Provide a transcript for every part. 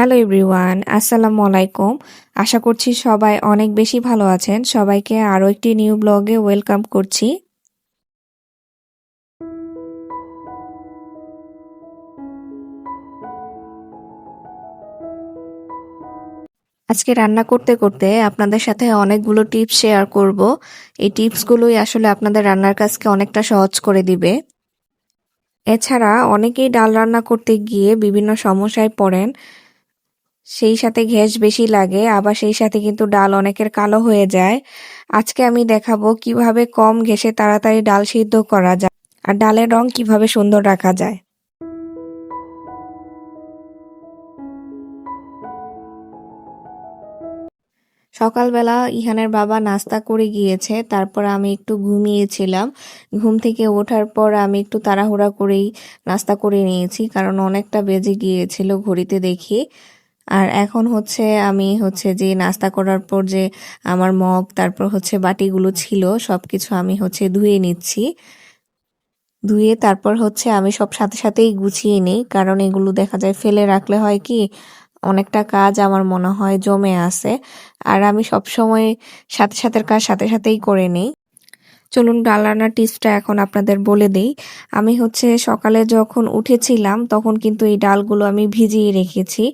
Hello everyone, আসসালামু আলাইকুম। আশা করছি সবাই অনেক বেশি ভালো আছেন। সবাইকে আরও একটি নিউ ব্লগে ওয়েলকাম করছি। আজকে রান্না করতে করতে আপনাদের সাথে অনেকগুলো টিপস শেয়ার করব। এই টিপসগুলোই আসলে আপনাদের রান্নার কাজকে অনেকটা সহজ করে দিবে। এছাড়া অনেকেই ডাল রান্না করতে গিয়ে বিভিন্ন সমস্যায় পড়েন। সেই সাথে গ্যাস বেশি লাগে, আবার সেই সাথে কিন্তু ডাল অনেকের কালো হয়ে যায়। আজকে আমি দেখাবো কিভাবে কম গ্যাসে তাড়াতাড়ি ডাল সিদ্ধ করা যায় আর ডালের রং কিভাবে সুন্দর রাখা যায়। সকালবেলা ইহানের বাবা নাস্তা করে গিয়েছে, তারপর আমি একটু ঘুমিয়েছিলাম। ঘুম থেকে ওঠার পর আমি একটু তাড়াহুড়া করেই নাস্তা করে নিয়েছি, কারণ অনেকটা বেজে গিয়েছিল ঘড়িতে দেখি। আর এখন আমি যে নাস্তা করার পর যে আমার মগ তারপর বাটিগুলো ছিল সবকিছু আমি ধুয়ে নিচ্ছি। ধুয়ে তারপর আমি সব সাথে সাথেই গুছিয়ে নিই, কারণ এগুলো দেখা যায় ফেলে রাখলে হয় কি অনেকটা কাজ আমার মনে হয় জমে আছে। আর আমি সবসময় সাথে সাথে কাজ সাথে সাথেই করে নিই। চলুন ডাল রান্নার টিপসটা এখন আপনাদের বলে দেই। আমি সকালে যখন উঠেছিলাম তখন কিন্তু এই ডালগুলো আমি ভিজিয়ে রেখেছি।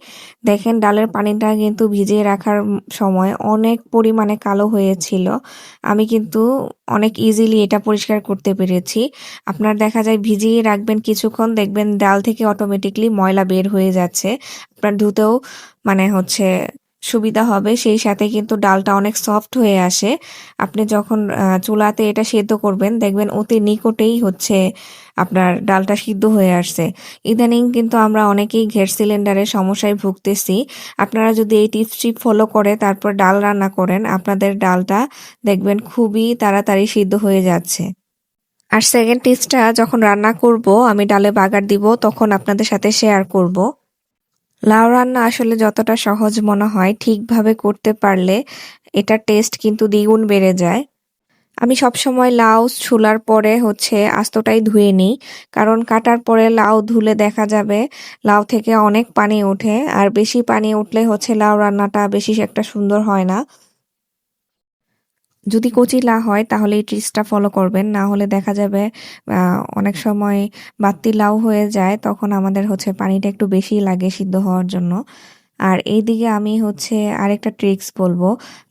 দেখেন ডালের পানিটা কিন্তু ভিজিয়ে রাখার সময় অনেক পরিমাণে কালো হয়েছিল। আমি কিন্তু অনেক ইজিলি এটা পরিষ্কার করতে পেরেছি। আপনার দেখা যায় ভিজিয়ে রাখবেন কিছুক্ষণ, দেখবেন ডাল থেকে অটোমেটিকলি ময়লা বের হয়ে যাচ্ছে। আপনার ধুতেও মানে সুবিধা হবে, সেই সাথে কিন্তু ডালটা অনেক সফট হয়ে আসে। আপনি যখন চুলাতে এটা সেদ্ধ করবেন দেখবেন অতি নিকটেই আপনার ডালটা সিদ্ধ হয়ে আসছে। ইদানিং কিন্তু আমরা অনেকেই গ্যাস সিলিন্ডারের সমস্যায় ভুগতেছি। আপনারা যদি এই টিপসটি ফলো করে তারপর ডাল রান্না করেন, আপনাদের ডালটা দেখবেন খুবই তাড়াতাড়ি সিদ্ধ হয়ে যাচ্ছে। আর সেকেন্ড টিপসটা যখন রান্না করব, আমি ডালে বাগার দিব তখন আপনাদের সাথে শেয়ার করব। লাউ রান্না আসলে যতটা সহজ মনে হয়, ঠিকভাবে করতে পারলে এটার টেস্ট কিন্তু দ্বিগুণ বেড়ে যায়। আমি সবসময় লাউ ছুলার পরে আস্তটাই ধুয়ে নিই, কারণ কাটার পরে লাউ ধুলে দেখা যাবে লাউ থেকে অনেক পানি ওঠে, আর বেশি পানি উঠলে লাউ রান্নাটা বেশি একটা সুন্দর হয় না। যদি কচি লাউ হয় তাহলে এই টিপসটা ফলো করবেন, না হলে দেখা যাবে অনেক সময় বাড়তি লাউ হয়ে যায়, তখন আমাদের পানিটা একটু বেশি লাগে সিদ্ধ হওয়ার জন্য। আর এইদিকে আমি আরেকটা ট্রিক্স বলবো।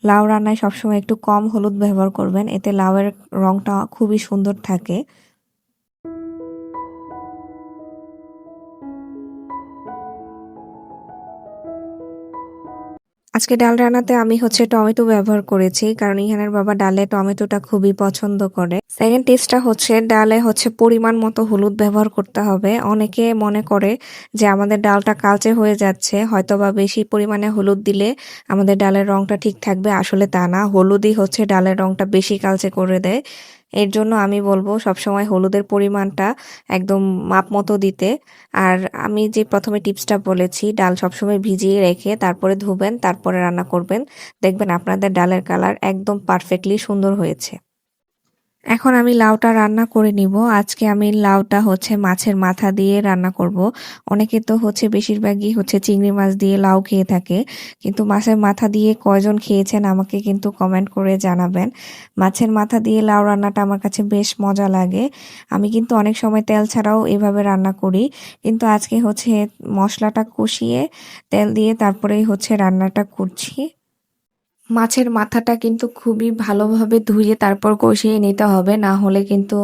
লাউ রান্নায় সবসময় একটু কম হলুদ ব্যবহার করবেন, এতে লাউয়ের রংটা খুবই সুন্দর থাকে। আজকে ডাল রান্নাতে আমি টমেটো ব্যবহার করেছি, কারণ ইহানের বাবা ডালে টমেটোটা খুবই পছন্দ করে। সেকেন্ড টিপসটা ডালে পরিমাণ মতো হলুদ ব্যবহার করতে হবে। অনেকে মনে করে যে আমাদের ডালটা কালচে হয়ে যাচ্ছে, হয়তোবা বেশি পরিমাণে হলুদ দিলে আমাদের ডালের রংটা ঠিক থাকবে। আসলে তা না, হলুদই ডালের রংটা বেশি কালচে করে দেয়। এর জন্য আমি বলবো সবসময় হলুদের পরিমাণটা একদম মাপ মতো দিতে। আর আমি যে প্রথমে টিপসটা বলেছি, ডাল সবসময় ভিজিয়ে রেখে তারপরে ধুবেন, তারপরে রান্না করবেন, দেখবেন আপনাদের ডালের কালার একদম পারফেক্টলি সুন্দর হয়েছে। এখন আমি লাউটা রান্না করে নিব। আজকে আমি লাউটা মাছের মাথা দিয়ে রান্না করব। অনেকে তো বেশিরভাগই চিংড়ি মাছ দিয়ে লাউ খেয়ে থাকে, কিন্তু মাছের মাথা দিয়ে কয়জন খেয়েছেন আমাকে কিন্তু কমেন্ট করে জানাবেন। মাছের মাথা দিয়ে লাউ রান্নাটা আমার কাছে বেশ মজা লাগে। আমি কিন্তু অনেক সময় তেল ছাড়াও এভাবে রান্না করি, কিন্তু আজকে মশলাটা কষিয়ে তেল দিয়ে তারপরেই রান্নাটা করছি। মাছের মাথাটা কিন্তু খুবই ভালোভাবে ধুয়ে তারপর কষিয়ে নিতে হবে, না হলে কিন্তু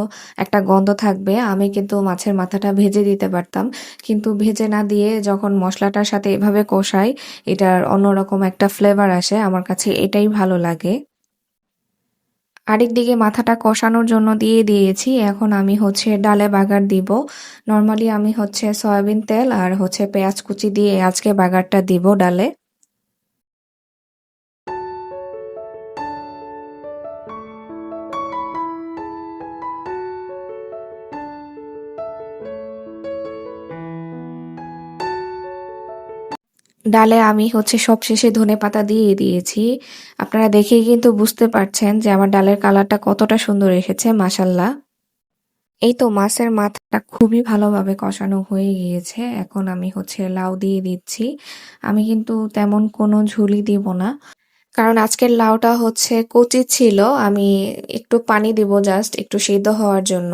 একটা গন্ধ থাকবে। আমি কিন্তু মাছের মাথাটা ভেজে দিতে পারতাম, কিন্তু ভেজে না দিয়ে যখন মশলাটার সাথে এভাবে কষাই, এটার অন্যরকম একটা ফ্লেভার আসে, আমার কাছে এটাই ভালো লাগে। আরেকদিকে মাথাটা কষানোর জন্য দিয়ে দিয়েছি, এখন আমি ডালে বাগার দিব। নর্মালি আমি সয়াবিন তেল আর পেঁয়াজ কুচি দিয়ে আজকে বাগারটা দিব ডালে। ডালে আমি সবশেষে ধনেপাতা দিয়ে দিয়েছি। আপনারা দেখেই কিন্তু বুঝতে পারছেন যে আমার ডালের কালারটা কতটা সুন্দর এসেছে, মাশাল্লাহ। এই তো মাছের মাথাটা খুবই ভালোভাবে কষানো হয়ে গিয়েছে। এখন আমি লাউ দিয়ে দিচ্ছি। আমি কিন্তু তেমন কোনো ঝুলি দিব না। কারণ আজকের লাউটা কচি ছিল। আমি একটু পানি দিব জাস্ট একটু সিদ্ধ হওয়ার জন্য।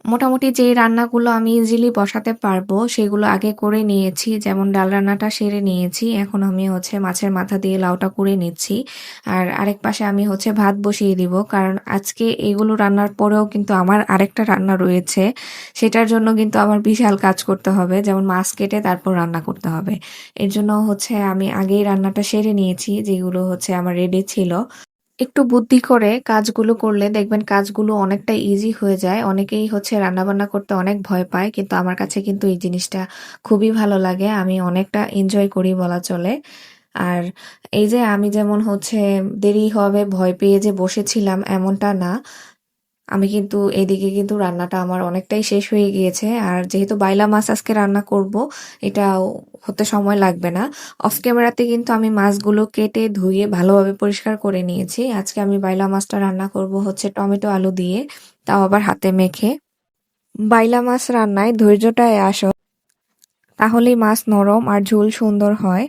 মোটামুটি যেই রান্নাগুলো আমি ইজিলি বসাতে পারবো সেগুলো আগে করে নিয়েছি। যেমন ডাল রান্নাটা সেরে নিয়েছি। এখন আমি মাছের মাথা দিয়ে লাউটা করে নিচ্ছি। আর আরেক পাশে আমি ভাত বসিয়ে দিব। কারণ আজকে এগুলো রান্নার পরেও কিন্তু আমার আরেকটা রান্না রয়েছে। সেটার জন্য কিন্তু আমার বিশাল কাজ করতে হবে। যেমন মাছ কেটে তারপর রান্না করতে হবে। এর জন্য আমি আগেই রান্নাটা সেরে নিয়েছি যেগুলো আমার রেডি ছিল। একটু বুদ্ধি করে কাজগুলো করলে দেখবেন কাজগুলো অনেকটা ইজি হয়ে যায়। অনেকেই রান্নাবান্না করতে অনেক ভয় পায়। কিন্তু আমার কাছে কিন্তু এই জিনিসটা খুবই ভালো লাগে। আমি অনেকটা এনজয় করি বলা চলে। আর এই যে আমি যেমন দেরি হবে ভয় পেয়ে যে বসেছিলাম এমনটা না। আমি কিন্তু এদিকে কিন্তু রান্নাটা আমার অনেকটাই শেষ হয়ে গিয়েছে। আর যেহেতু বাইলা মাছ আজকে রান্না করব, এটাও হতে সময় লাগবে না। অফ ক্যামেরাতে কিন্তু আমি মাছগুলো কেটে ধুয়ে ভালোভাবে পরিষ্কার করে নিয়েছি। আজকে আমি বাইলা মাছটা রান্না করব টমেটো আলু দিয়ে, তাও আবার হাতে মেখে। বাইলা মাছ রান্নায় ধৈর্যটাই আসল, তাহলেই মাছ নরম আর ঝোল সুন্দর হয়।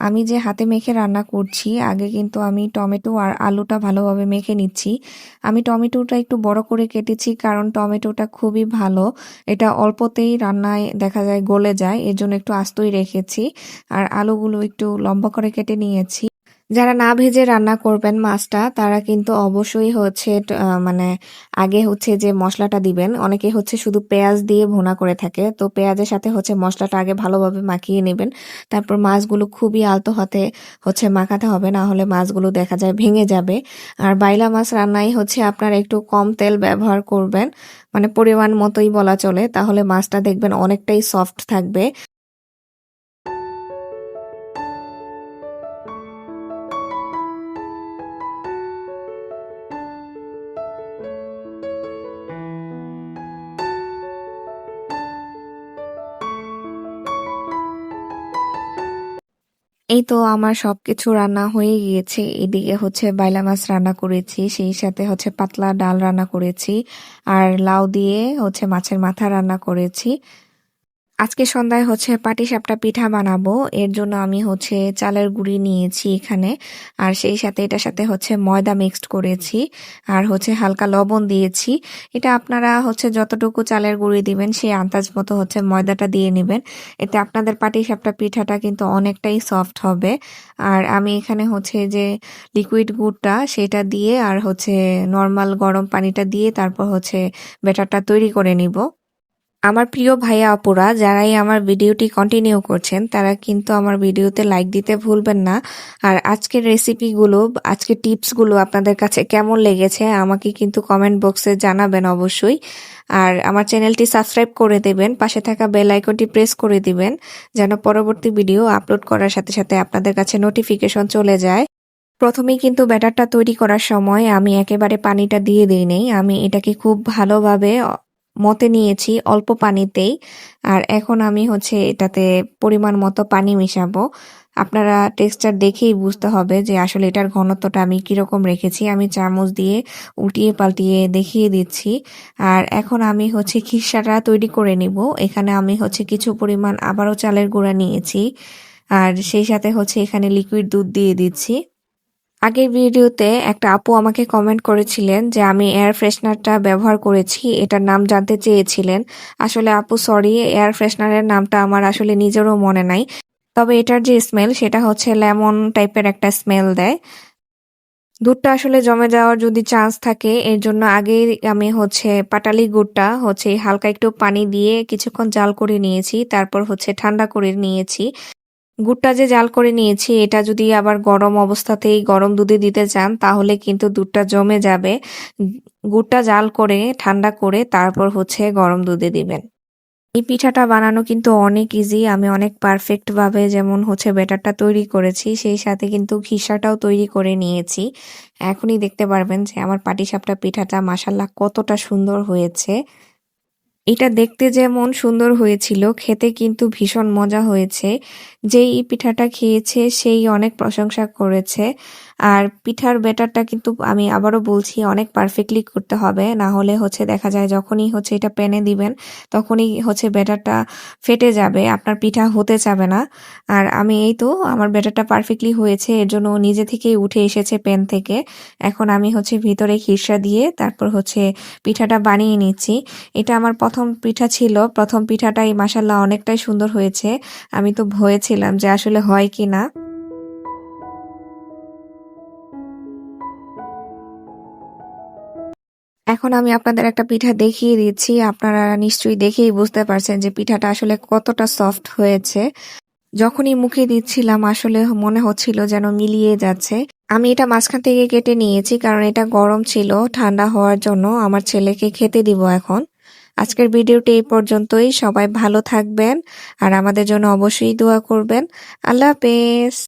আমি যে হাতে মেখে রান্না করছি, আগে কিন্তু আমি টমেটো আর আলুটা ভালোভাবে মেখে নিচ্ছি। আমি টমেটোটা একটু বড় করে কেটেছি কারণ টমেটোটা খুবই ভালো। এটা অল্পতেই রান্নায় দেখা যায় গলে যায়, এর জন্য একটু আস্তই রেখেছি। আর আলুগুলো একটু লম্বা করে কেটে নিয়েছি। যারা না ভেজে রান্না করবেন মাছটা, তারা কিন্তু অবশ্যই মানে আগে যে মশলাটা দিবেন, অনেকে শুধু পেঁয়াজ দিয়ে ভুনা করে থাকে। তো পেঁয়াজের সাথে মশলাটা আগে ভালোভাবে মাখিয়ে নেবেন। তারপর মাছগুলো খুবই আলতো হাতে মাখাতে হবে, না হলে মাছগুলো দেখা যায় ভেঙে যাবে। আর বাইলা মাছ রান্নায় আপনারা একটু কম তেল ব্যবহার করবেন, মানে পরিমাণ মতোই বলা চলে, তাহলে মাছটা দেখবেন অনেকটাই সফট থাকবে। এই তো আমার সবকিছু রান্না হয়ে গিয়েছে। এদিকে বাইলা মাছ রান্না করেছি, সেই সাথে পাতলা ডাল রান্না করেছি, আর লাউ দিয়ে মাছের মাথা রান্না করেছি। আজকে সন্ধ্যায় পাটিসাপটা পিঠা বানাবো। এর জন্য আমি চালের গুঁড়ি নিয়েছি এখানে। আর সেই সাথে এটার সাথে ময়দা মিক্সড করেছি। আর হালকা লবণ দিয়েছি। এটা আপনারা যতটুকু চালের গুঁড়ি দিবেন সেই আন্দাজ মতো ময়দাটা দিয়ে নেবেন। এতে আপনাদের পাটিসাপটা পিঠাটা কিন্তু অনেকটাই সফট হবে। আর আমি এখানে যে লিকুইড গুড়টা সেটা দিয়ে আর নর্মাল গরম পানিটা দিয়ে তারপর ব্যাটারটা তৈরি করে নিব। আমার প্রিয় ভাইয়া আপুরা যারাই আমার ভিডিওটি কন্টিনিউ করছেন, তারা কিন্তু আমার ভিডিওতে লাইক দিতে ভুলবেন না। আর আজকের রেসিপিগুলো, আজকের টিপসগুলো আপনাদের কাছে কেমন লেগেছে আমাকে কিন্তু কমেন্ট বক্সে জানাবেন অবশ্যই। আর আমার চ্যানেলটি সাবস্ক্রাইব করে দেবেন, পাশে থাকা বেল আইকনটি প্রেস করে দিবেন, যেন পরবর্তী ভিডিও আপলোড করার সাথে সাথে আপনাদের কাছে নোটিফিকেশন চলে যায়। প্রথমেই কিন্তু ব্যাটারটা তৈরি করার সময় আমি একেবারে পানিটা দিয়ে দিই নেই। আমি এটাকে খুব ভালোভাবে মতে নিয়েছি অল্প পানিতেই। আর এখন আমি এটাতে পরিমাণ মতো পানি মিশাবো। আপনারা টেক্সচার দেখেই বুঝতে হবে যে আসলে এটার ঘনত্বটা আমি কিরকম রেখেছি। আমি চামচ দিয়ে উল্টিয়ে পাল্টিয়ে দেখিয়ে দিচ্ছি। আর এখন আমি খিরসাটা তৈরি করে নিব। এখানে আমি কিছু পরিমাণ আবারও চালের গুঁড়া নিয়েছি। আর সেই সাথে এখানে লিকুইড দুধ দিয়ে দিচ্ছি। আগের ভিডিওতে একটা আপু আমাকে কমেন্ট করেছিলেন যে আমি এয়ার ফ্রেশনারটা ব্যবহার করেছি, এটার নাম জানতে চেয়েছিলেন। আসলে আপু সরি, এয়ার ফ্রেশনারের নামটা আমার আসলে নিজেরও মনে নাই। তবে এটার যে স্মেল সেটা লেমন টাইপের একটা স্মেল দেয়। দুধটা আসলে জমে যাওয়ার যদি চান্স থাকে, এর জন্য আগেই আমি পাটালি গুড়টা হালকা একটু পানি দিয়ে কিছুক্ষণ জাল করে নিয়েছি, তারপর ঠান্ডা করে নিয়েছি। গুড়টা যে জাল করে নিয়েছি এটা যদি আবার গরম অবস্থাতেই গরম দুধে দিতে চান তাহলে কিন্তু দুধটা জমে যাবে। গুড়টা জাল করে ঠান্ডা করে তারপর গরম দুধে দিবেন। এই পিঠাটা বানানো কিন্তু অনেক ইজি। আমি অনেক পারফেক্ট ভাবে যেমন ব্যাটারটা তৈরি করেছি, সেই সাথে কিন্তু খিসাটাও তৈরি করে নিয়েছি। এখনই দেখতে পারবেন যে আমার পাটিসাপটা পিঠাটা মাশাল্লাহ কতটা সুন্দর হয়েছে। এটা দেখতে যেমন সুন্দর হয়েছিল, খেতে কিন্তু ভীষণ মজা হয়েছে। যেই এই পিঠাটা খেয়েছে সেই অনেক প্রশংসা করেছে। আর পিঠার ব্যাটারটা কিন্তু আমি আবারও বলছি অনেক পারফেক্টলি করতে হবে, না হলে হচ্ছে দেখা যায় যখনই হচ্ছে এটা প্যানে দিবেন তখনই হচ্ছে ব্যাটারটা ফেটে যাবে, আপনার পিঠা হতে চাবে না। আর আমি এই তো আমার ব্যাটারটা পারফেক্টলি হয়েছে, এর জন্য ও নিজে থেকেই উঠে এসেছে প্যান থেকে। এখন আমি হচ্ছে ভিতরে খিরসা দিয়ে তারপর হচ্ছে পিঠাটা বানিয়ে নিচ্ছি। এটা আমার প্রথম পিঠা ছিল, প্রথম পিঠাটাই মাশাল্লাহ অনেকটাই সুন্দর হয়েছে। আমি তো ভয়ে ছিলাম যে আসলে হয় কিনা। এখন আমি আপনাদের একটা পিঠা দেখিয়ে দিচ্ছি, আপনারা নিশ্চয়ই দেখেই বুঝতে পারছেন যে পিঠাটা আসলে কতটা সফট হয়েছে। যখনই মুখে দিচ্ছিলাম আসলে মনে হচ্ছিল যেন মিলিয়ে যাচ্ছে। আমি এটা মাঝখান থেকে কেটে নিয়েছি কারণ এটা গরম ছিল, ঠান্ডা হওয়ার জন্য আমার ছেলেকে খেতে দিব এখন। আজকের ভিডিওটি এই পর্যন্তই, সবাই ভালো থাকবেন আর আমাদের জন্য অবশ্যই দোয়া করবেন। আল্লাহ হাফেজ।